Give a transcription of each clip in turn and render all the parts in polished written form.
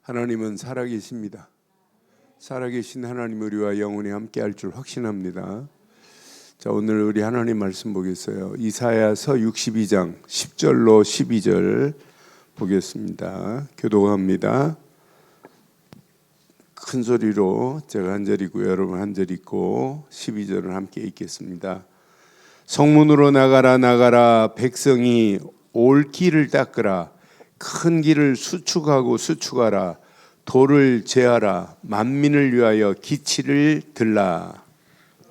하나님은 살아계십니다. 살아계신 하나님 우리와 영원히 함께할 줄 확신합니다. 자, 오늘 우리 하나님 말씀 보겠어요. 이사야서 62장 10절로 12절 보겠습니다. 교독합니다. 큰 소리로 제가 한 절 읽고 여러분 한 절 읽고 12절을 함께 읽겠습니다. 성문으로 나가라 나가라, 백성이 올 길을 닦으라. 큰 길을 수축하고 수축하라. 돌을 제하라. 만민을 위하여 기치를 들라.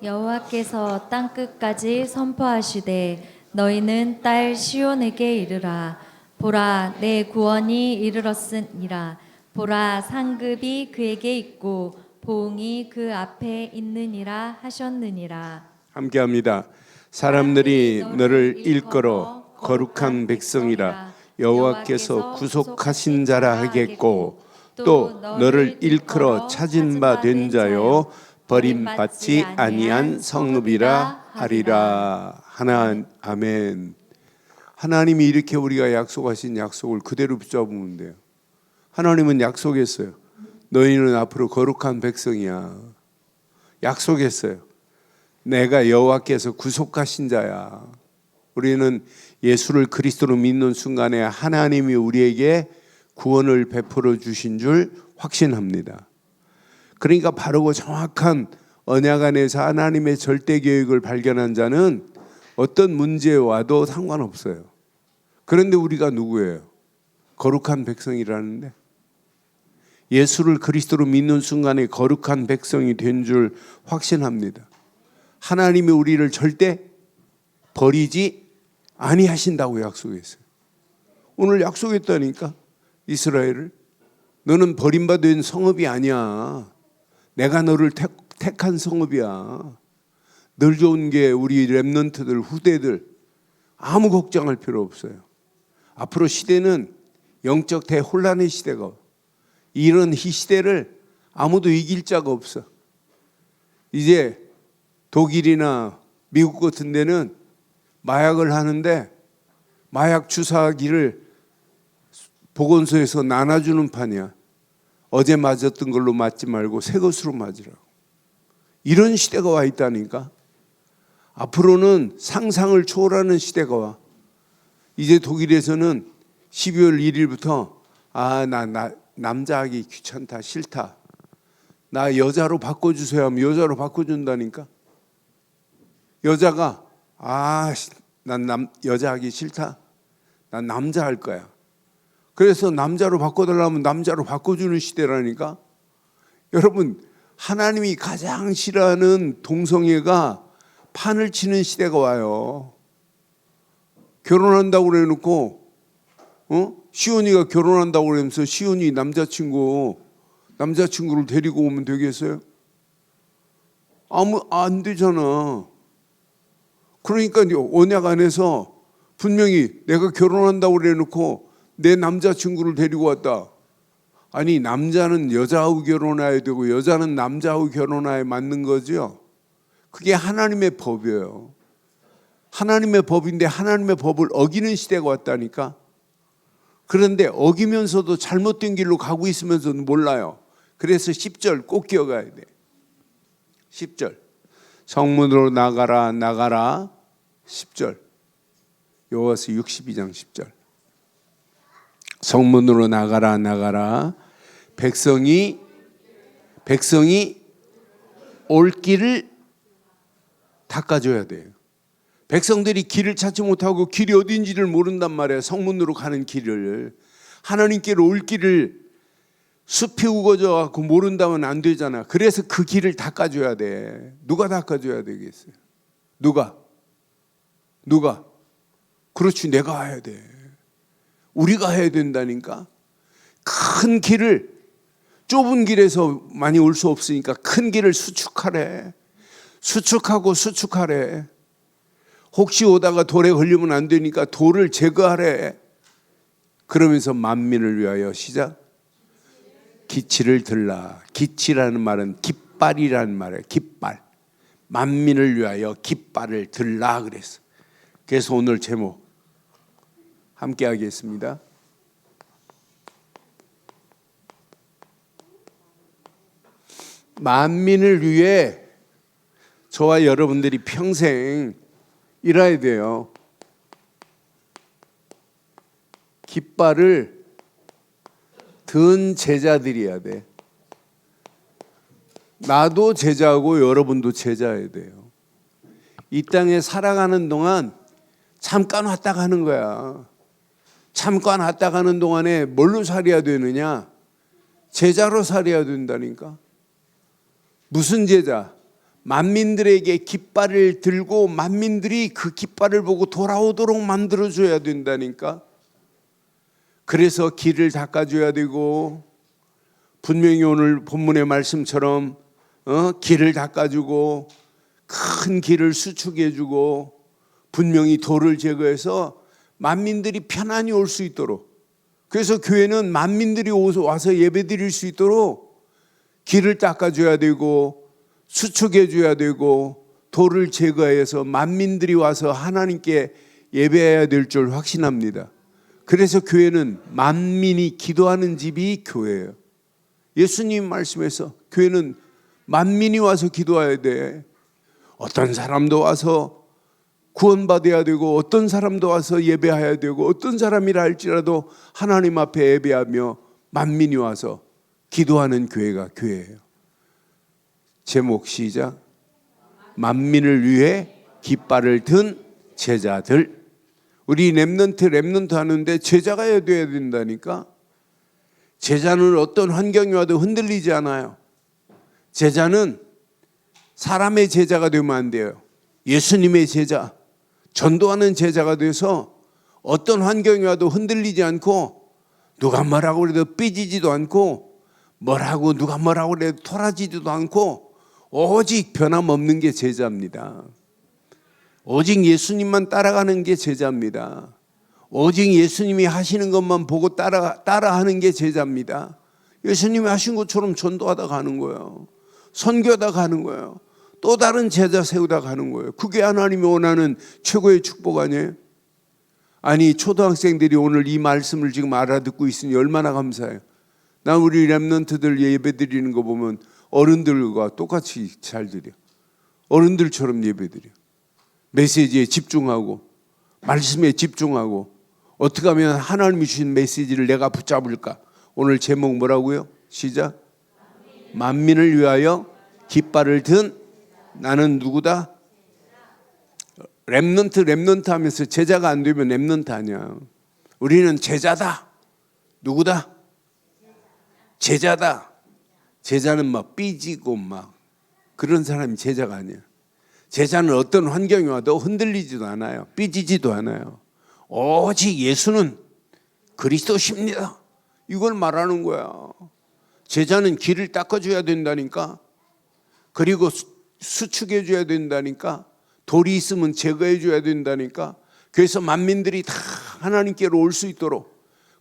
여호와께서 땅 끝까지 선포하시되 너희는 딸 시온에게 이르라. 보라, 내 구원이 이르렀으니라. 보라, 상급이 그에게 있고 보응이 그 앞에 있느니라 하셨느니라. 함께합니다. 사람들이 너를 일컬어 거룩한 백성이라 여호와께서 구속하신 자라 하겠고, 또 너를 일컬어 찾은 바 된 자요 버림받지 아니한 성읍이라 하리라. 아멘. 하나님이 이렇게 우리가 약속하신 약속을 그대로 붙잡으면 돼요. 하나님은 약속했어요. 너희는 앞으로 거룩한 백성이야. 약속했어요. 내가 여호와께서 구속하신 자야. 우리는 예수를 그리스도로 믿는 순간에 하나님이 우리에게 구원을 베풀어 주신 줄 확신합니다. 그러니까 바르고 정확한 언약 안에서 하나님의 절대 계획을 발견한 자는 어떤 문제에 와도 상관없어요. 그런데 우리가 누구예요? 거룩한 백성이라는데, 예수를 그리스도로 믿는 순간에 거룩한 백성이 된 줄 확신합니다. 하나님이 우리를 절대 버리지 아니하신다고 약속했어요. 오늘 약속했다니까. 이스라엘을, 너는 버림받은 성읍이 아니야. 내가 너를 택한 성읍이야. 늘 좋은 게 우리 렘넌트들, 후대들 아무 걱정할 필요 없어요. 앞으로 시대는 영적 대혼란의 시대가, 이런 이 시대를 아무도 이길 자가 없어. 이제 독일이나 미국 같은 데는 마약을 하는데 마약 주사기를 보건소에서 나눠주는 판이야. 어제 맞았던 걸로 맞지 말고 새 것으로 맞으라고. 이런 시대가 와 있다니까. 앞으로는 상상을 초월하는 시대가 와. 이제 독일에서는 12월 1일부터 나 남자하기 귀찮다, 싫다, 나 여자로 바꿔주세요 하면 여자로 바꿔준다니까. 여자가 난 여자하기 싫다, 난 남자 할 거야. 그래서 남자로 바꿔달라면 남자로 바꿔주는 시대라니까. 여러분, 하나님이 가장 싫어하는 동성애가 판을 치는 시대가 와요. 결혼한다고 그래놓고 시온이가 결혼한다고 그러면서 시온이 남자친구를 데리고 오면 되겠어요? 안 되잖아. 그러니까 언약 안에서 분명히 내가 결혼한다고 그래놓고 내 남자친구를 데리고 왔다. 아니, 남자는 여자하고 결혼해야 되고 여자는 남자하고 결혼해야 맞는 거죠. 그게 하나님의 법이에요. 하나님의 법인데 하나님의 법을 어기는 시대가 왔다니까. 그런데 어기면서도 잘못된 길로 가고 있으면서도 몰라요. 그래서 10절 꼭 기억해야 돼. 10절 성문으로 나가라 나가라. 10절 여호와서 62장 10절 성문으로 나가라 나가라. 백성이 올 길을 닦아줘야 돼요. 백성들이 길을 찾지 못하고 길이 어딘지를 모른단 말이에요. 성문으로 가는 길을, 하나님께로 올 길을 숲이 우거져 갖고 모른다면 안 되잖아. 그래서 그 길을 닦아줘야 돼. 누가 닦아줘야 되겠어요? 누가? 그렇지, 내가 해야 돼. 우리가 해야 된다니까. 큰 길을, 좁은 길에서 많이 올 수 없으니까 큰 길을 수축하래. 수축하래. 혹시 오다가 돌에 걸리면 안 되니까 돌을 제거하래. 그러면서 만민을 위하여 시작. 기치를 들라. 기치라는 말은 깃발이라는 말이에요. 깃발. 만민을 위하여 깃발을 들라 그랬어. 그래서 오늘 제목 함께 하겠습니다. 만민을 위해 저와 여러분들이 평생 일해야 돼요. 깃발을 든 제자들이어야 돼. 나도 제자고 여러분도 제자여야 돼요. 이 땅에 살아가는 동안 잠깐 왔다 가는 거야. 잠깐 왔다 가는 동안에 뭘로 살아야 되느냐? 제자로 살아야 된다니까. 무슨 제자? 만민들에게 깃발을 들고 만민들이 그 깃발을 보고 돌아오도록 만들어줘야 된다니까. 그래서 길을 닦아줘야 되고, 분명히 오늘 본문의 말씀처럼 길을 닦아주고 큰 길을 수축해주고 분명히 돌을 제거해서 만민들이 편안히 올 수 있도록, 그래서 교회는 만민들이 와서 예배드릴 수 있도록 길을 닦아줘야 되고 수축해줘야 되고 돌을 제거해서 만민들이 와서 하나님께 예배해야 될 줄 확신합니다. 그래서 교회는 만민이 기도하는 집이 교회예요. 예수님 말씀에서 교회는 만민이 와서 기도해야 돼. 어떤 사람도 와서 구원받아야 되고 어떤 사람도 와서 예배해야 되고 어떤 사람이라 할지라도 하나님 앞에 예배하며 만민이 와서 기도하는 교회가 교회예요. 제목 시작. 만민을 위해 깃발을 든 제자들. 우리 렘넌트 하는데 제자가 돼야 된다니까. 제자는 어떤 환경이 와도 흔들리지 않아요. 제자는 사람의 제자가 되면 안 돼요. 예수님의 제자, 전도하는 제자가 돼서 어떤 환경이 와도 흔들리지 않고 누가 뭐라고 그래도 삐지지도 않고 뭐라고 누가 뭐라고 그래도 토라지지도 않고 오직 변함없는 게 제자입니다. 오직 예수님만 따라가는 게 제자입니다. 오직 예수님이 하시는 것만 보고 따라하는 게 제자입니다. 예수님이 하신 것처럼 전도하다 가는 거예요. 선교하다 가는 거예요. 또 다른 제자 세우다 가는 거예요. 그게 하나님이 원하는 최고의 축복 아니에요? 아니 초등학생들이 오늘 이 말씀을 지금 알아듣고 있으니 얼마나 감사해요. 난 우리 렘넌트들 예배 드리는 거 보면 어른들과 똑같이 잘 드려. 어른들처럼 예배 드려. 메시지에 집중하고 말씀에 집중하고 어떻게 하면 하나님이 주신 메시지를 내가 붙잡을까? 오늘 제목 뭐라고요? 시작. 만민을 위하여 깃발을 든 나는 누구다? 렘넌트 하면서 제자가 안 되면 렘넌트 아니야. 우리는 제자다. 누구다? 제자다. 제자는 막 삐지고 막 그런 사람이 제자가 아니야. 제자는 어떤 환경이 와도 흔들리지도 않아요. 삐지지도 않아요. 오직 예수는 그리스도십니다. 이걸 말하는 거야. 제자는 길을 닦아줘야 된다니까. 그리고 수축해줘야 된다니까. 돌이 있으면 제거해줘야 된다니까. 그래서 만민들이 다 하나님께로 올 수 있도록.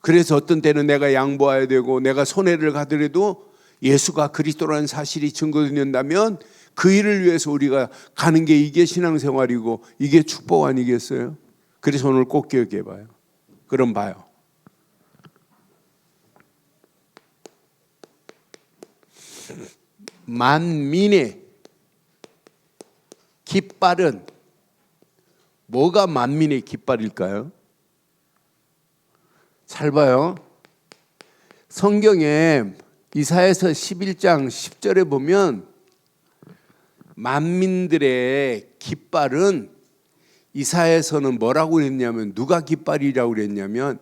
그래서 어떤 때는 내가 양보해야 되고 내가 손해를 가더라도 예수가 그리스도라는 사실이 증거된다면 그 일을 위해서 우리가 가는 게 이게 신앙생활이고 이게 축복 아니겠어요? 그래서 오늘 꼭 기억해 봐요. 그럼 봐요. 만민의 깃발은 뭐가 만민의 깃발일까요? 잘 봐요. 성경에 이사야서 11장 10절에 보면 만민들의 깃발은 이사야서는 뭐라고 그랬냐면 누가 깃발이라고 그랬냐면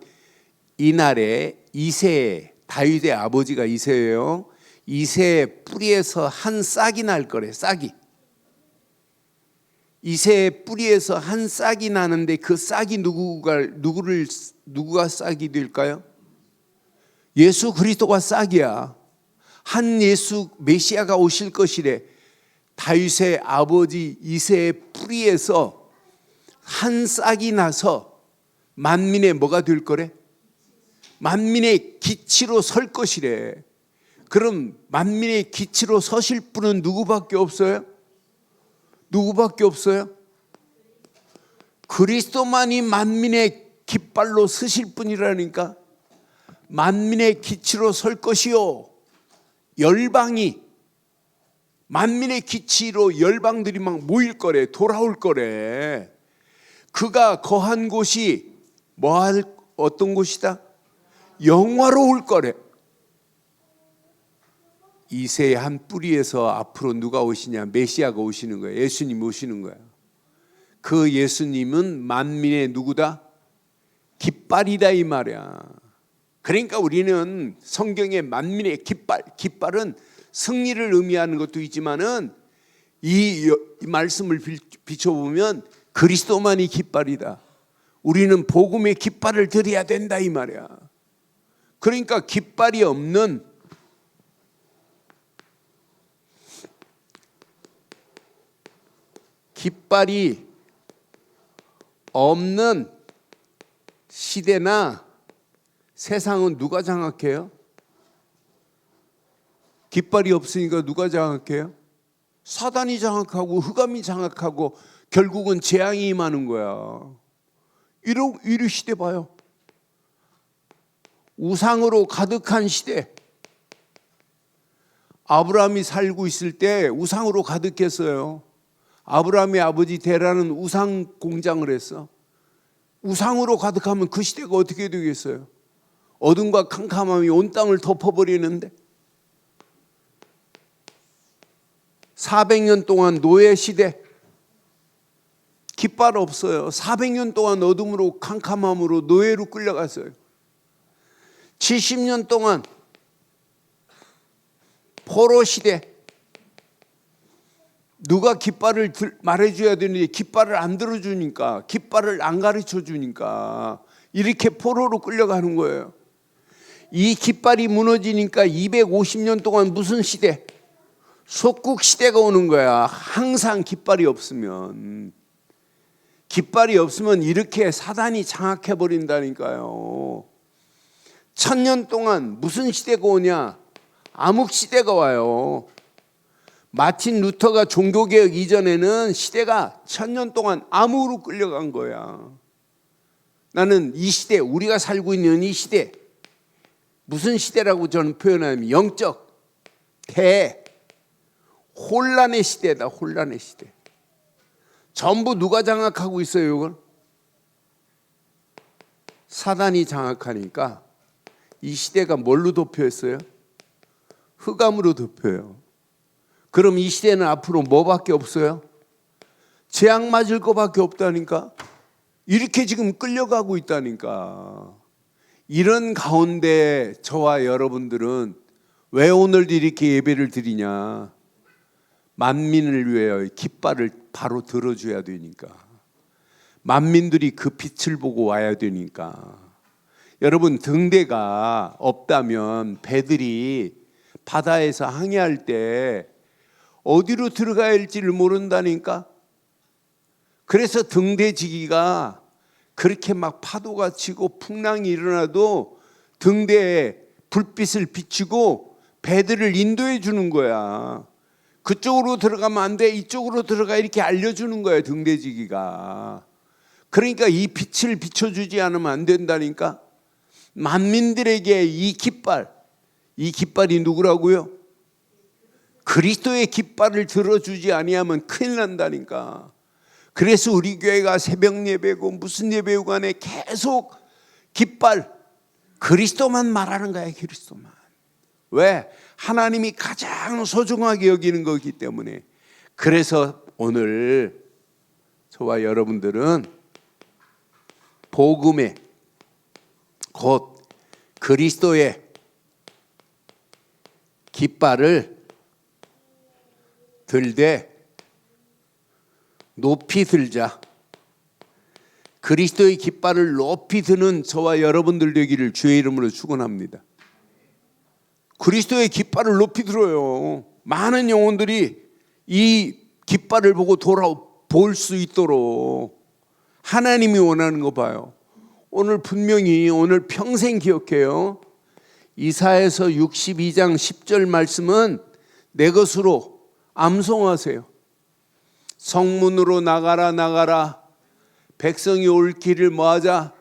이날에 이새 다윗의 아버지가 이새예요. 이새의 뿌리에서 한 싹이 날 거래. 싹이. 이새의 뿌리에서 한 싹이 나는데 그 싹이 누구가 싹이 될까요? 예수 그리스도가 싹이야. 한 예수 메시아가 오실 것이래. 다윗의 아버지 이새의 뿌리에서 한 싹이 나서 만민의 뭐가 될 거래? 만민의 기치로 설 것이래. 그럼 만민의 기치로 서실 분은 누구밖에 없어요? 누구밖에 없어요? 그리스도만이 만민의 깃발로 서실 분이라니까. 만민의 기치로 설 것이요 열방이 만민의 기치로 열방들이 막 모일 거래, 돌아올 거래. 그가 거한 곳이 어떤 곳이다? 영화로울 거래. 이새의 한 뿌리에서 앞으로 누가 오시냐? 메시아가 오시는 거야. 예수님 오시는 거야. 그 예수님은 만민의 누구다? 깃발이다 이 말이야. 그러니까 우리는 성경의 만민의 깃발은 승리를 의미하는 것도 있지만은 이 말씀을 비춰보면 그리스도만이 깃발이다. 우리는 복음의 깃발을 드려야 된다 이 말이야. 그러니까 깃발이 없는 시대나 세상은 누가 장악해요? 깃발이 없으니까 누가 장악해요? 사단이 장악하고 흑암이 장악하고 결국은 재앙이 임하는 거야. 이런 시대 봐요. 우상으로 가득한 시대. 아브라함이 살고 있을 때 우상으로 가득했어요. 아브라함의 아버지 데라는 우상 공장을 했어. 우상으로 가득하면 그 시대가 어떻게 되겠어요? 어둠과 캄캄함이 온 땅을 덮어버리는데 400년 동안 노예 시대, 깃발 없어요. 400년 동안 어둠으로 캄캄함으로 노예로 끌려갔어요. 70년 동안 포로 시대, 누가 깃발을 말해줘야 되는데 깃발을 안 들어주니까, 깃발을 안 가르쳐주니까 이렇게 포로로 끌려가는 거예요. 이 깃발이 무너지니까 250년 동안 무슨 시대? 속국 시대가 오는 거야. 항상 깃발이 없으면 이렇게 사단이 장악해 버린다니까요. 1000년 동안 무슨 시대가 오냐? 암흑 시대가 와요. 마틴 루터가 종교개혁 이전에는 시대가 1000년 동안 암흑으로 끌려간 거야. 나는 이 시대, 우리가 살고 있는 이 시대, 무슨 시대라고 저는 표현하면 영적 혼란의 시대다. 혼란의 시대. 전부 누가 장악하고 있어요? 이걸 사단이 장악하니까 이 시대가 뭘로 덮여 있어요? 흑암으로 덮여요. 그럼 이 시대는 앞으로 뭐밖에 없어요? 재앙 맞을 것밖에 없다니까. 이렇게 지금 끌려가고 있다니까. 이런 가운데 저와 여러분들은 왜 오늘도 이렇게 예배를 드리냐? 만민을 위하여 깃발을 바로 들어줘야 되니까. 만민들이 그 빛을 보고 와야 되니까. 여러분, 등대가 없다면 배들이 바다에서 항해할 때 어디로 들어가야 할지를 모른다니까. 그래서 등대지기가 그렇게 막 파도가 치고 풍랑이 일어나도 등대에 불빛을 비추고 배들을 인도해 주는 거야. 그쪽으로 들어가면 안 돼, 이쪽으로 들어가, 이렇게 알려주는 거예요, 등대지기가. 그러니까 이 빛을 비춰주지 않으면 안 된다니까. 만민들에게 이 깃발이 누구라고요? 그리스도의 깃발을 들어주지 아니하면 큰일 난다니까. 그래서 우리 교회가 새벽 예배고 무슨 예배고 간에 계속 깃발, 그리스도만 말하는 거야. 그리스도만. 왜? 하나님이 가장 소중하게 여기는 거기 때문에. 그래서 오늘 저와 여러분들은 복음의, 곧 그리스도의 깃발을 들되 높이 들자. 그리스도의 깃발을 높이 드는 저와 여러분들 되기를 주의 이름으로 축원합니다. 그리스도의 깃발을 높이 들어요. 많은 영혼들이 이 깃발을 보고 돌아볼 수 있도록 하나님이 원하는 거 봐요. 오늘 분명히 오늘 평생 기억해요. 이사야서 62장 10절 말씀은 내 것으로 암송하세요. 성문으로 나가라. 백성이 올 길을 뭐하자?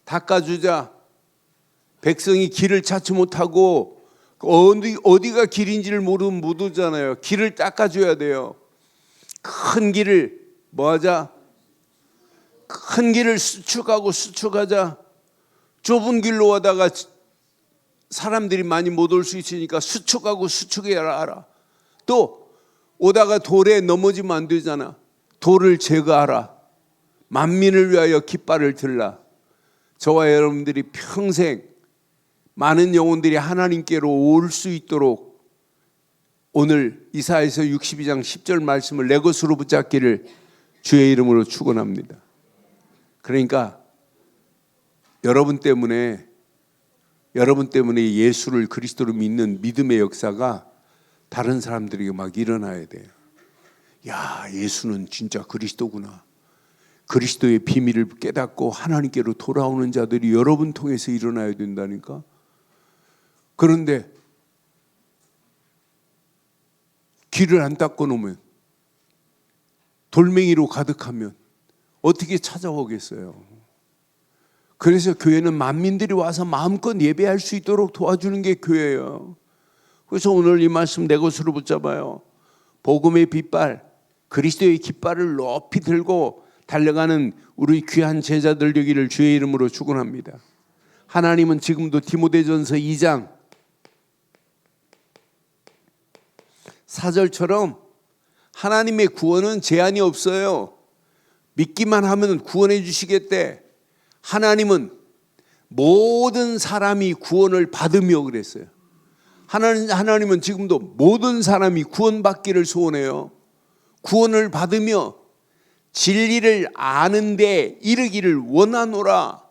닦아주자. 백성이 길을 찾지 못하고 어디가 길인지를 모르면 못 오잖아요. 길을 닦아줘야 돼요. 큰 길을 뭐하자? 큰 길을 수축하자. 좁은 길로 가다가 사람들이 많이 못 올 수 있으니까 수축해야 알아. 또 오다가 돌에 넘어지면 안 되잖아. 돌을 제거하라. 만민을 위하여 깃발을 들라. 저와 여러분들이 평생 많은 영혼들이 하나님께로 올 수 있도록 오늘 이사야서 62장 10절 말씀을 내 것으로 붙잡기를 주의 이름으로 축원합니다. 그러니까 여러분 때문에 예수를 그리스도로 믿는 믿음의 역사가 다른 사람들에게 막 일어나야 돼요. 야, 예수는 진짜 그리스도구나. 그리스도의 비밀을 깨닫고 하나님께로 돌아오는 자들이 여러분 통해서 일어나야 된다니까. 그런데 길을 안 닦고 놓으면, 돌멩이로 가득하면 어떻게 찾아오겠어요? 그래서 교회는 만민들이 와서 마음껏 예배할 수 있도록 도와주는 게 교회예요. 그래서 오늘 이 말씀 내 것으로 붙잡아요. 복음의 깃발, 그리스도의 깃발을 높이 들고 달려가는 우리 귀한 제자들 되기를 주의 이름으로 축원합니다. 하나님은 지금도 디모데전서 2장 4절처럼 하나님의 구원은 제한이 없어요. 믿기만 하면 구원해 주시겠대. 하나님은 모든 사람이 구원을 받으며 그랬어요. 하나님은 지금도 모든 사람이 구원받기를 소원해요. 구원을 받으며 진리를 아는데 이르기를 원하노라.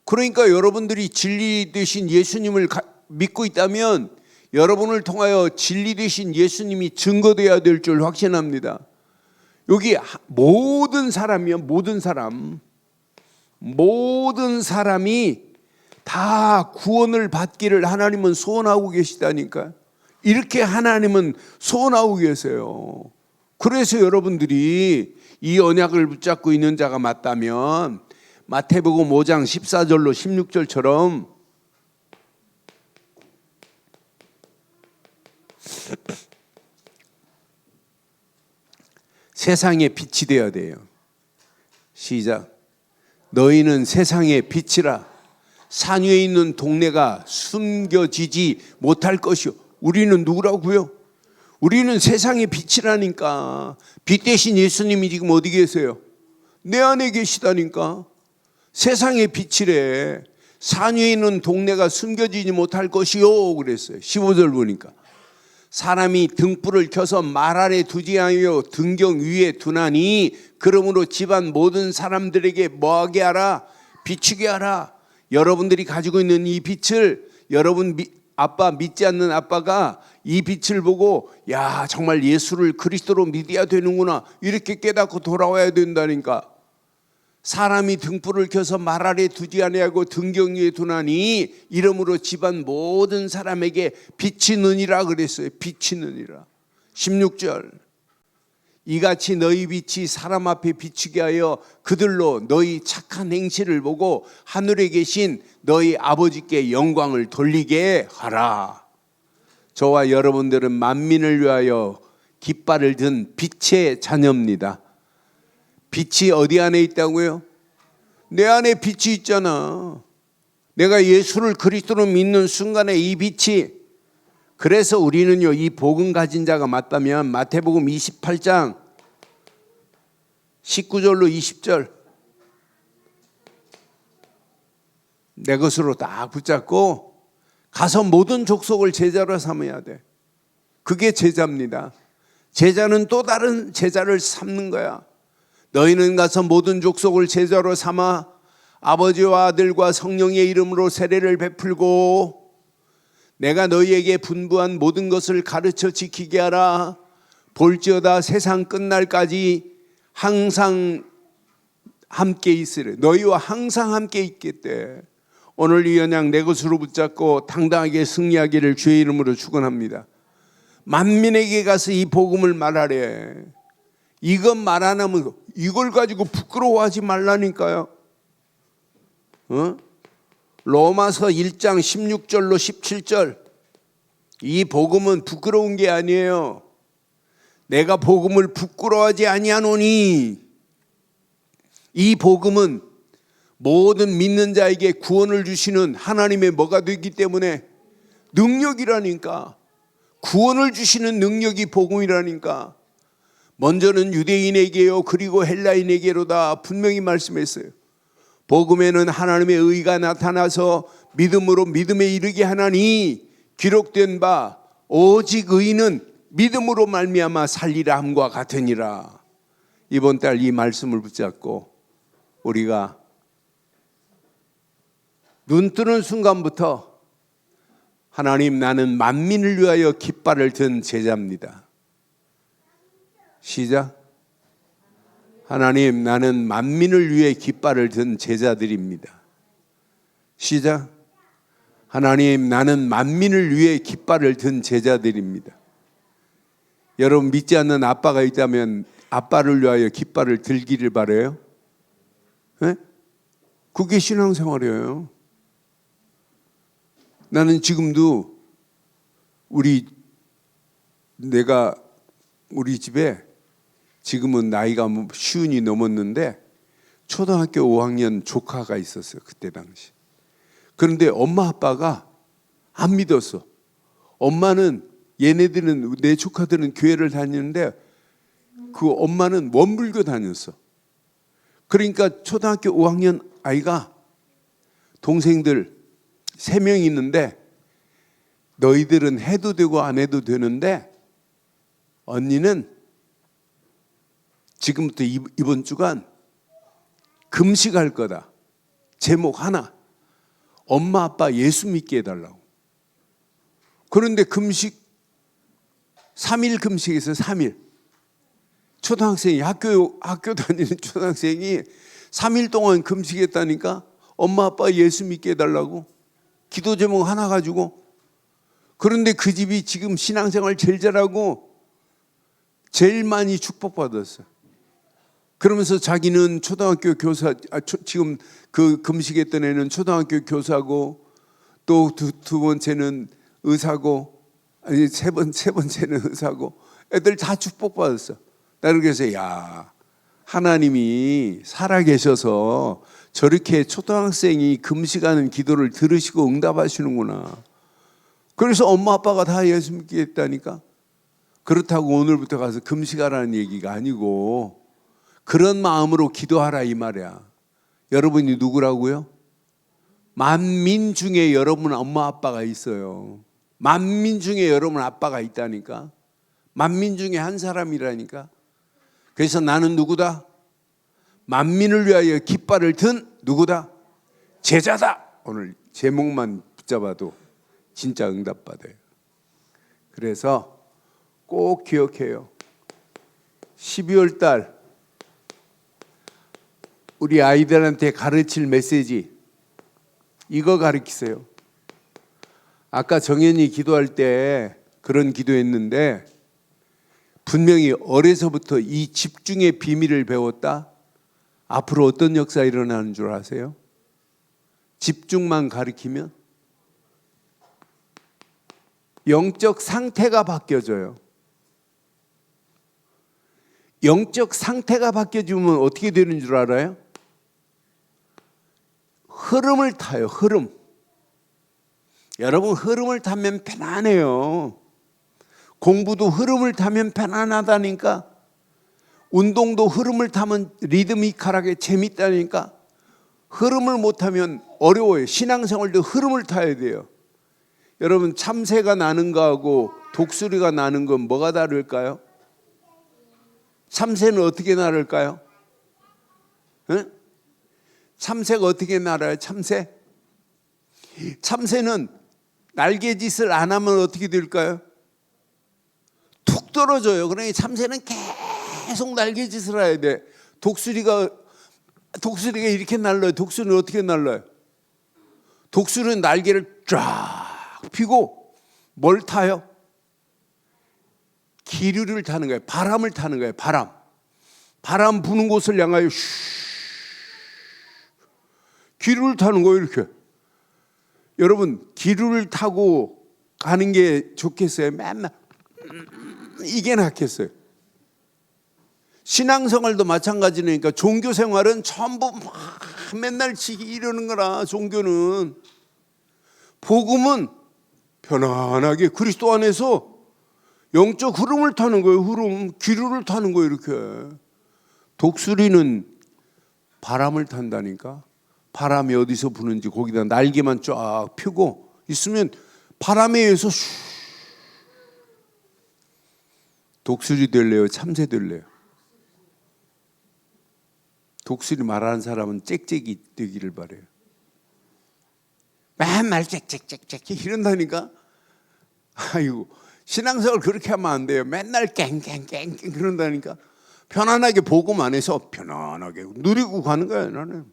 그러니까 여러분들이 진리 되신 예수님을 믿고 있다면 여러분을 통하여 진리 되신 예수님이 증거되어야 될 줄 확신합니다. 여기 모든 사람이요, 모든 사람이 다 구원을 받기를 하나님은 소원하고 계시다니까. 이렇게 하나님은 소원하고 계세요. 그래서 여러분들이 이 언약을 붙잡고 있는 자가 맞다면 마태복음 5장 14절로 16절처럼 세상의 빛이 되어야 돼요. 시작. 너희는 세상의 빛이라. 산 위에 있는 동네가 숨겨지지 못할 것이요. 우리는 누구라고요? 우리는 세상의 빛이라니까. 빛 대신 예수님이 지금 어디 계세요? 내 안에 계시다니까. 세상의 빛이래. 산 위에 있는 동네가 숨겨지지 못할 것이요 그랬어요. 15절 보니까 사람이 등불을 켜서 말 아래 두지 아니하여 등경 위에 두나니 그러므로 집안 모든 사람들에게 뭐하게 하라? 비추게 하라. 여러분들이 가지고 있는 이 빛을 여러분 아빠 믿지 않는 아빠가 이 빛을 보고 야 정말 예수를 그리스도로 믿어야 되는구나 이렇게 깨닫고 돌아와야 된다니까. 사람이 등불을 켜서 말 아래 두지 아니하고 등경 위에 두나니 이러므로 집안 모든 사람에게 비치느니라 그랬어요. 비치느니라. 16절. 이같이 너희 빛이 사람 앞에 비추게 하여 그들로 너희 착한 행실을 보고 하늘에 계신 너희 아버지께 영광을 돌리게 하라. 저와 여러분들은 만민을 위하여 깃발을 든 빛의 자녀입니다. 빛이 어디 안에 있다고요? 내 안에 빛이 있잖아. 내가 예수를 그리스도로 믿는 순간에 이 빛이. 그래서 우리는요 이 복음 가진 자가 맞다면 마태복음 28장 19절로 20절 내 것으로 딱 붙잡고 가서 모든 족속을 제자로 삼아야 돼. 그게 제자입니다. 제자는 또 다른 제자를 삼는 거야. 너희는 가서 모든 족속을 제자로 삼아 아버지와 아들과 성령의 이름으로 세례를 베풀고 내가 너희에게 분부한 모든 것을 가르쳐 지키게 하라. 볼지어다 세상 끝날까지 항상 함께 있으래. 너희와 항상 함께 있겠대. 오늘 이 언약 내 것으로 붙잡고 당당하게 승리하기를 주의 이름으로 축원합니다. 만민에게 가서 이 복음을 말하래. 이것 말 안 하면 이걸 가지고 부끄러워하지 말라니까요. 로마서 1장 16절로 17절 이 복음은 부끄러운 게 아니에요. 내가 복음을 부끄러워하지 아니하노니, 이 복음은 모든 믿는 자에게 구원을 주시는 하나님의 뭐가 되기 때문에 능력이라니까. 구원을 주시는 능력이 복음이라니까. 먼저는 유대인에게요 그리고 헬라인에게로다 분명히 말씀했어요. 복음에는 하나님의 의가 나타나서 믿음으로 믿음에 이르게 하나니 기록된 바 오직 의인은 믿음으로 말미암아 살리라 함과 같으니라. 이번 달 이 말씀을 붙잡고 우리가 눈 뜨는 순간부터 하나님, 나는 만민을 위하여 깃발을 든 제자입니다. 시작. 하나님, 나는 만민을 위해 깃발을 든 제자들입니다. 시작. 하나님, 나는 만민을 위해 깃발을 든 제자들입니다. 여러분, 믿지 않는 아빠가 있다면 아빠를 위하여 깃발을 들기를 바라요? 네? 그게 신앙생활이에요. 나는 지금도 내가 우리 집에 지금은 나이가 50이 넘었는데 초등학교 5학년 조카가 있었어요. 그때 당시. 그런데 엄마 아빠가 안 믿었어. 엄마는 얘네들은 내 조카들은 교회를 다니는데 그 엄마는 원불교 다녔어. 그러니까 초등학교 5학년 아이가 동생들 3명 있는데 너희들은 해도 되고 안 해도 되는데 언니는 지금부터 이번 주간 금식할 거다. 제목 하나. 엄마 아빠 예수 믿게 해달라고. 그런데 금식 3일 금식에서 3일. 초등학생이 학교 다니는 초등학생이 3일 동안 금식했다니까 엄마 아빠 예수 믿게 해달라고. 기도 제목 하나 가지고. 그런데 그 집이 지금 신앙생활 제일 잘하고 제일 많이 축복받았어요. 그러면서 자기는 초등학교 교사, 지금 그 금식했던 애는 초등학교 교사고 또 두 번째는 의사고, 아니 세 번째는 의사고, 애들 다 축복받았어. 나는 그래서 야, 하나님이 살아계셔서 저렇게 초등학생이 금식하는 기도를 들으시고 응답하시는구나. 그래서 엄마 아빠가 다 예수 믿게 했다니까. 그렇다고 오늘부터 가서 금식하라는 얘기가 아니고 그런 마음으로 기도하라 이 말이야. 여러분이 누구라고요? 만민 중에 여러분 엄마 아빠가 있어요. 만민 중에 여러분 아빠가 있다니까. 만민 중에 한 사람이라니까. 그래서 나는 누구다? 만민을 위하여 깃발을 든 누구다? 제자다. 오늘 제목만 붙잡아도 진짜 응답받아요. 그래서 꼭 기억해요. 12월 달 우리 아이들한테 가르칠 메시지 이거 가르치세요. 아까 정연이 기도할 때 그런 기도했는데 분명히 어려서부터 이 집중의 비밀을 배웠다. 앞으로 어떤 역사 일어나는 줄 아세요? 집중만 가르치면 영적 상태가 바뀌어져요. 영적 상태가 바뀌어지면 어떻게 되는 줄 알아요? 흐름을 타요. 흐름. 여러분 흐름을 타면 편안해요. 공부도 흐름을 타면 편안하다니까. 운동도 흐름을 타면 리드미컬하게 재밌다니까. 흐름을 못 타면 어려워요. 신앙생활도 흐름을 타야 돼요. 여러분 참새가 나는 거하고 독수리가 나는 건 뭐가 다를까요? 참새는 어떻게 날을까요? 응? 참새가 어떻게 날아요? 참새는 날개짓을 안 하면 어떻게 될까요? 툭 떨어져요. 그러니 참새는 계속 날개짓을 해야 돼. 독수리가 이렇게 날라요. 독수리는 어떻게 날라요? 독수리는 날개를 쫙 펴고 뭘 타요? 기류를 타는 거예요. 바람을 타는 거예요. 바람 부는 곳을 향하여 기류를 타는 거예요. 이렇게. 여러분 기류를 타고 가는 게 좋겠어요? 맨날 이게 낫겠어요? 신앙생활도 마찬가지니까 종교 생활은 전부 막 맨날 지기 이러는 거라. 종교는, 복음은 편안하게 그리스도 안에서 영적 흐름을 타는 거예요. 흐름, 기류를 타는 거예요. 이렇게. 독수리는 바람을 탄다니까. 바람이 어디서 부는지 거기다 날개만 쫙 펴고 있으면 바람에 의해서 슈. 독수리 될래요? 참새 될래요? 독수리 말하는 사람은 짹짹이 되기를 바래요. 맨날 짹짹짹짹 이런다니까. 아이고, 신앙생활 그렇게 하면 안 돼요. 맨날 깽깽깽깽 그런다니까. 편안하게 복음 안에서 편안하게 누리고 가는 거야. 나는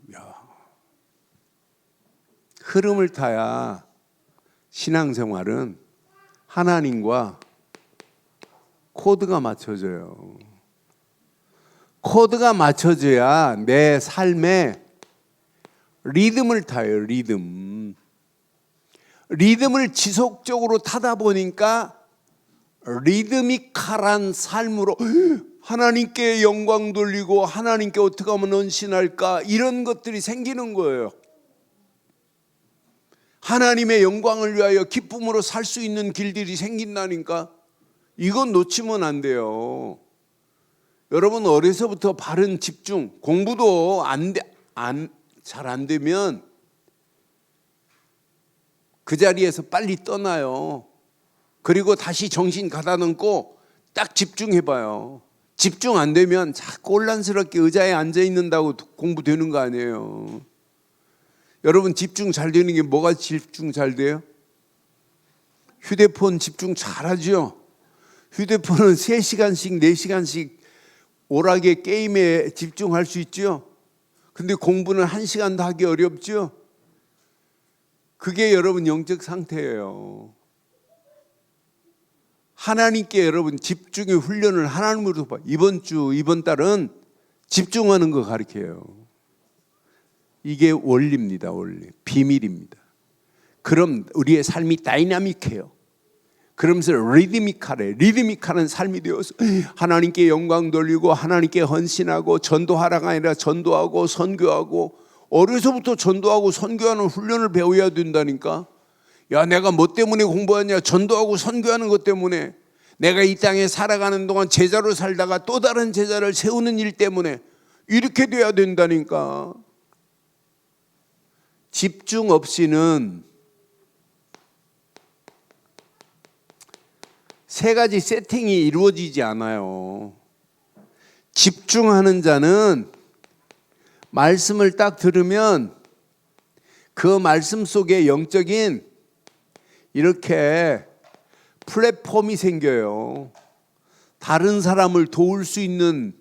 흐름을 타야 신앙생활은 하나님과 코드가 맞춰져요. 코드가 맞춰져야 내 삶에 리듬을 타요. 리듬을 지속적으로 타다 보니까 리드미컬한 삶으로 하나님께 영광 돌리고 하나님께 어떻게 하면 헌신할까, 이런 것들이 생기는 거예요. 하나님의 영광을 위하여 기쁨으로 살 수 있는 길들이 생긴다니까. 이건 놓치면 안 돼요. 여러분, 어려서부터 바른 집중, 공부도 잘 안 되면 그 자리에서 빨리 떠나요. 그리고 다시 정신 가다 놓고 딱 집중해봐요. 집중 안 되면 자꾸 혼란스럽게 의자에 앉아 있는다고 공부되는 거 아니에요. 여러분, 집중 잘 되는 게 뭐가 집중 잘 돼요? 휴대폰 집중 잘하죠. 휴대폰은 3시간씩 4시간씩 오락의 게임에 집중할 수 있죠. 근데 공부는 1시간도 하기 어렵죠. 그게 여러분 영적 상태예요. 하나님께 여러분 집중의 훈련을 하나님으로 봐. 이번 달은 집중하는 거 가르쳐요. 이게 원리입니다. 원리, 비밀입니다. 그럼 우리의 삶이 다이나믹해요. 그러면서 리드미컬한 삶이 되어서 하나님께 영광 돌리고 하나님께 헌신하고, 전도하라가 아니라 전도하고 선교하고, 어려서부터 전도하고 선교하는 훈련을 배워야 된다니까. 야, 내가 뭐 때문에 공부하냐? 전도하고 선교하는 것 때문에. 내가 이 땅에 살아가는 동안 제자로 살다가 또 다른 제자를 세우는 일 때문에. 이렇게 돼야 된다니까. 집중 없이는 세 가지 세팅이 이루어지지 않아요. 집중하는 자는 말씀을 딱 들으면 그 말씀 속에 영적인 이렇게 플랫폼이 생겨요. 다른 사람을 도울 수 있는,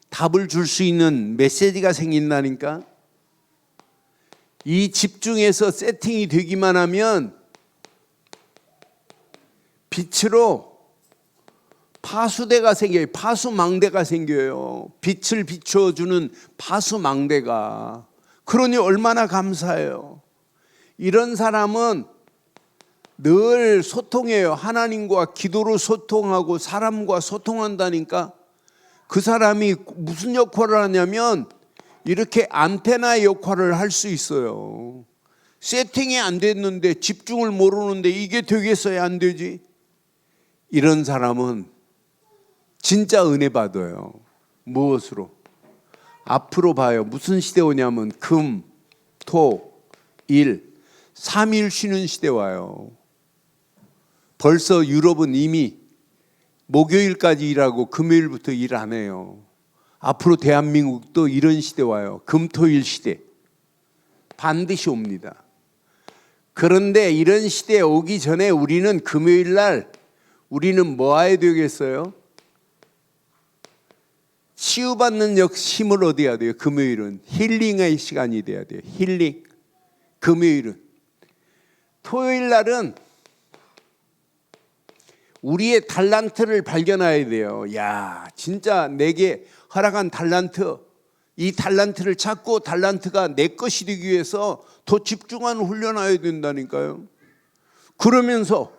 답을 줄 수 있는 메시지가 생긴다니까. 이 집중해서 세팅이 되기만 하면 빛으로 파수대가 생겨요. 파수망대가 생겨요. 빛을 비춰주는 파수망대가. 그러니 얼마나 감사해요. 이런 사람은 늘 소통해요. 하나님과 기도로 소통하고 사람과 소통한다니까. 그 사람이 무슨 역할을 하냐면 이렇게 안테나 역할을 할 수 있어요. 세팅이 안 됐는데, 집중을 모르는데 이게 되겠어야 안 되지. 이런 사람은 진짜 은혜 받아요. 무엇으로? 앞으로 봐요. 무슨 시대 오냐면 금, 토, 일, 3일 쉬는 시대 와요. 벌써 유럽은 이미 목요일까지 일하고 금요일부터 일 안 해요. 앞으로 대한민국도 이런 시대 와요. 금토일 시대. 반드시 옵니다. 그런데 이런 시대에 오기 전에 우리는 금요일 날 우리는 뭐 해야 되겠어요? 치유받는 힘을 얻어야 돼요. 금요일은 힐링의 시간이 돼야 돼요. 힐링. 금요일은. 토요일 날은 우리의 달란트를 발견해야 돼요. 야, 진짜 내게 허락한 달란트, 이 달란트를 찾고 달란트가 내 것이 되기 위해서 더 집중하는 훈련해야 된다니까요. 그러면서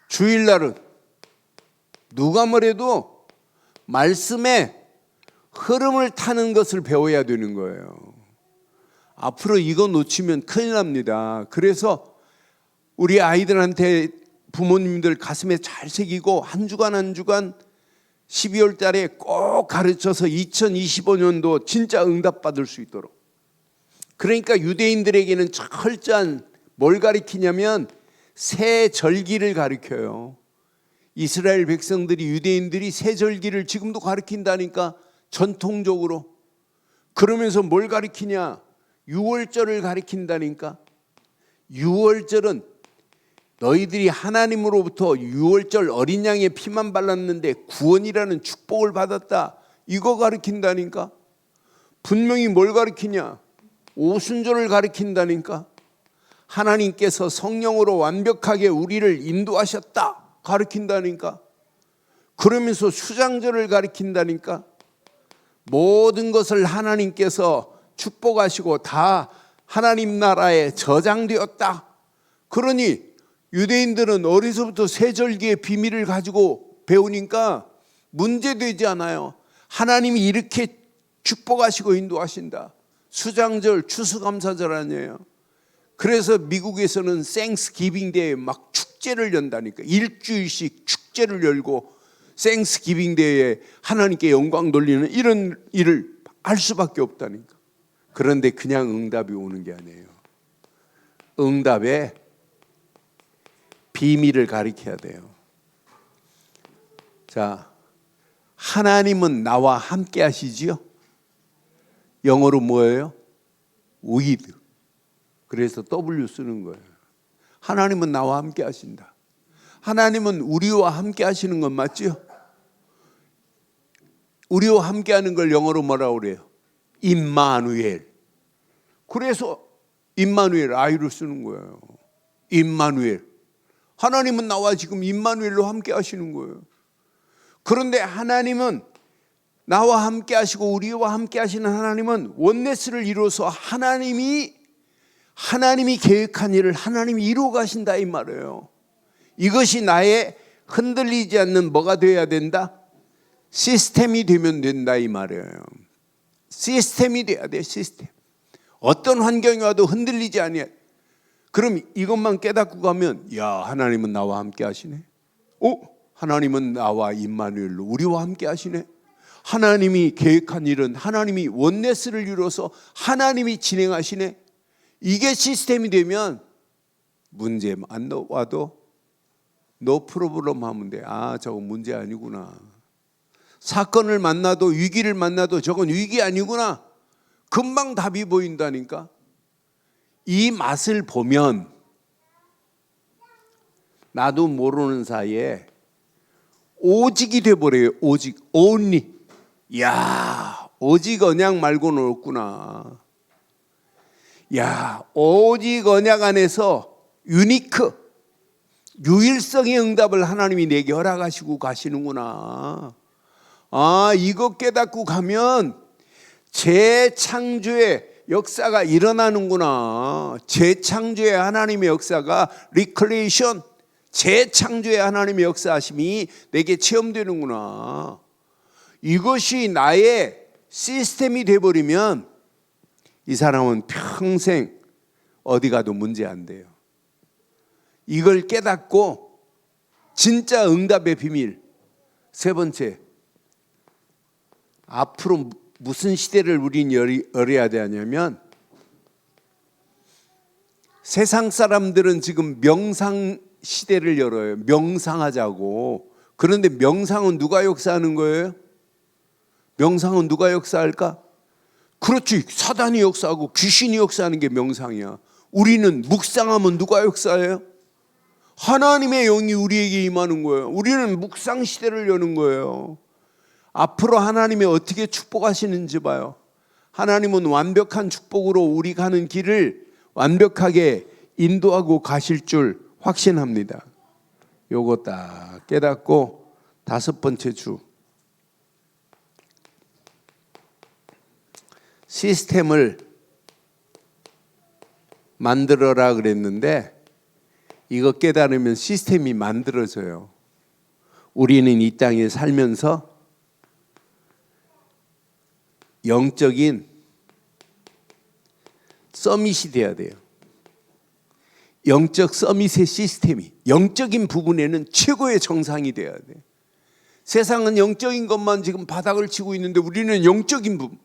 주일날은 누가 뭐래도 말씀의 흐름을 타는 것을 배워야 되는 거예요. 앞으로 이거 놓치면 큰일 납니다. 그래서 우리 아이들한테 부모님들 가슴에 잘 새기고 한 주간 한 주간 12월 달에 꼭 가르쳐서 2025년도 진짜 응답받을 수 있도록. 그러니까 유대인들에게는 철저한 뭘 가르치냐면 새 절기를 가르쳐요. 이스라엘 백성들이 유대인들이 새 절기를 지금도 가르친다니까 전통적으로. 그러면서 뭘 가르치냐? 유월절을 가르친다니까. 유월절은 너희들이 하나님으로부터 유월절 어린 양의 피만 발랐는데 구원이라는 축복을 받았다. 이거 가르친다니까. 분명히 뭘 가르치냐? 오순절을 가르친다니까. 하나님께서 성령으로 완벽하게 우리를 인도하셨다. 가르친다니까. 그러면서 수장절을 가르친다니까. 모든 것을 하나님께서 축복하시고 다 하나님 나라에 저장되었다. 그러니 유대인들은 어려서부터 세절기의 비밀을 가지고 배우니까 문제되지 않아요. 하나님이 이렇게 축복하시고 인도하신다. 수장절, 추수감사절 아니에요. 그래서 미국에서는 생스기빙 데이에 막 축제를 연다니까. 일주일씩 축제를 열고 생스기빙 데이에 하나님께 영광 돌리는 이런 일을 할 수밖에 없다니까. 그런데 그냥 응답이 오는 게 아니에요. 응답에 비밀을 가르쳐야 돼요. 자, 하나님은 나와 함께 하시지요? 영어로 뭐예요? with. 그래서 W 쓰는 거예요. 하나님은 나와 함께 하신다. 하나님은 우리와 함께 하시는 건 맞지요? 우리와 함께 하는 걸 영어로 뭐라고 그래요? 임마누엘. 그래서 임마누엘 아이를 쓰는 거예요. 임마누엘. 하나님은 나와 지금 임마누엘로 함께 하시는 거예요. 그런데 하나님은 나와 함께 하시고 우리와 함께 하시는 하나님은 원네스를 이루어서 하나님이 계획한 일을 하나님이 이루어 가신다 이 말이에요. 이것이 나의 흔들리지 않는 뭐가 되어야 된다? 시스템이 되면 된다 이 말이에요. 시스템이 돼야 돼. 시스템. 어떤 환경이 와도 흔들리지 아니야. 그럼 이것만 깨닫고 가면 야 하나님은 나와 함께 하시네. 하나님은 나와 임마누엘로 우리와 함께 하시네. 하나님이 계획한 일은 하나님이 원네스를 이루어서 하나님이 진행하시네. 이게 시스템이 되면 문제 안 와도 노 프로블럼 하면 돼. 저거 문제 아니구나. 사건을 만나도 위기를 만나도 저건 위기 아니구나. 금방 답이 보인다니까. 이 맛을 보면 나도 모르는 사이에 오직이 돼버려요. 오직, only. 야, 오직 언약 말고는 없구나. 야, 오직 언약 안에서 유니크, 유일성의 응답을 하나님이 내게 허락하시고 가시는구나. 이거 깨닫고 가면 재창조의 역사가 일어나는구나. 재창조의 하나님의 역사가 리크리에이션, 재창조의 하나님의 역사하심이 내게 체험되는구나. 이것이 나의 시스템이 돼버리면 이 사람은 평생 어디 가도 문제 안 돼요. 이걸 깨닫고 진짜 응답의 비밀. 세 번째, 앞으로 무슨 시대를 우린 열어야 되냐면 세상 사람들은 지금 명상 시대를 열어요. 명상하자고. 그런데 명상은 누가 역사하는 거예요? 명상은 누가 역사할까? 그렇지. 사단이 역사하고 귀신이 역사하는 게 명상이야. 우리는 묵상하면 누가 역사해요? 하나님의 영이 우리에게 임하는 거예요. 우리는 묵상 시대를 여는 거예요. 앞으로 하나님이 어떻게 축복하시는지 봐요. 하나님은 완벽한 축복으로 우리 가는 길을 완벽하게 인도하고 가실 줄 확신합니다. 요거 딱 깨닫고 다섯 번째 주. 시스템을 만들어라 그랬는데 이거 깨달으면 시스템이 만들어져요. 우리는 이 땅에 살면서 영적인 서밋이 돼야 돼요. 영적 서밋의 시스템이 영적인 부분에는 최고의 정상이 돼야 돼요. 세상은 영적인 것만 지금 바닥을 치고 있는데 우리는 영적인 부분,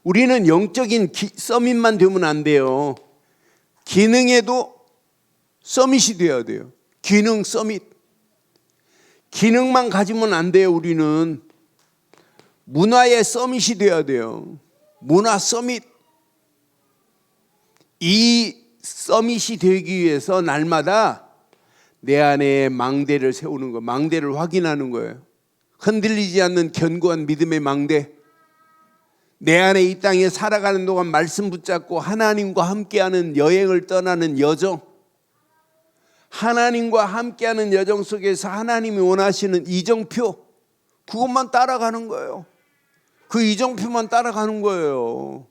우리는 영적인 서밋만 되면 안 돼요. 기능에도 서밋이 돼야 돼요. 기능 서밋. 기능만 가지면 안 돼요. 우리는 문화의 서밋이 돼야 돼요. 문화 서밋. 이 서밋이 되기 위해서 날마다 내 안에 망대를 세우는 거, 망대를 확인하는 거예요. 흔들리지 않는 견고한 믿음의 망대. 내 안에 이 땅에 살아가는 동안 말씀 붙잡고 하나님과 함께하는 여행을 떠나는 여정. 하나님과 함께하는 여정 속에서 하나님이 원하시는 이정표, 그것만 따라가는 거예요. 그 이정표만 따라가는 거예요.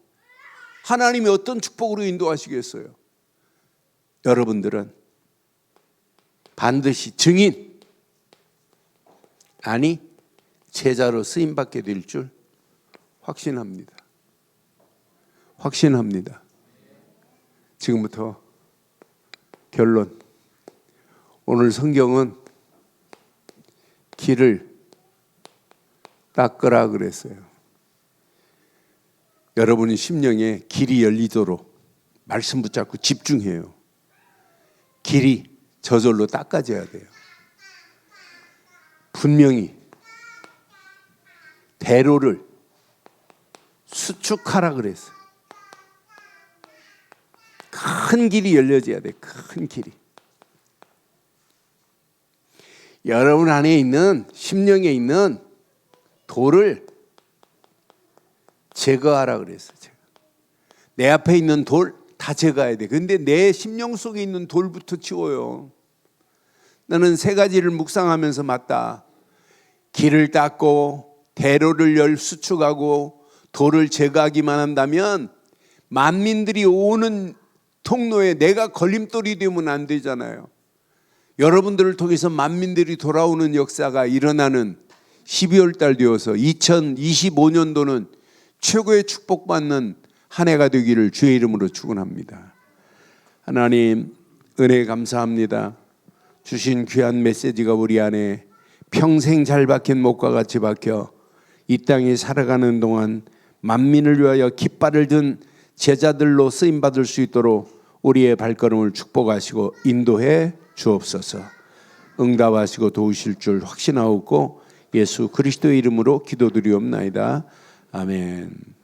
하나님이 어떤 축복으로 인도하시겠어요? 여러분들은 반드시 증인, 아니 제자로 쓰임받게 될 줄 확신합니다. 확신합니다. 지금부터 결론. 오늘 성경은 길을 닦으라 그랬어요. 여러분이 심령에 길이 열리도록 말씀 붙잡고 집중해요. 길이 저절로 닦아져야 돼요. 분명히 대로를 수축하라 그랬어요. 큰 길이 열려져야 돼. 큰 길이. 여러분 안에 있는, 심령에 있는 돌을 제거하라 그랬어요. 내 앞에 있는 돌 다 제거해야 돼. 근데 내 심령 속에 있는 돌부터 치워요. 나는 세 가지를 묵상하면서 맞다. 길을 닦고 대로를 수축하고 돌을 제거하기만 한다면 만민들이 오는 통로에 내가 걸림돌이 되면 안 되잖아요. 여러분들을 통해서 만민들이 돌아오는 역사가 일어나는 12월 달 되어서 2025년도는 최고의 축복받는 한 해가 되기를 주의 이름으로 축원합니다. 하나님 은혜 감사합니다. 주신 귀한 메시지가 우리 안에 평생 잘 박힌 목과 같이 박혀 이 땅에 살아가는 동안 만민을 위하여 깃발을 든 제자들로 쓰임받을 수 있도록 우리의 발걸음을 축복하시고 인도해 주옵소서. 응답하시고 도우실 줄 확신하옵고 예수 그리스도의 이름으로 기도드리옵나이다. 아멘.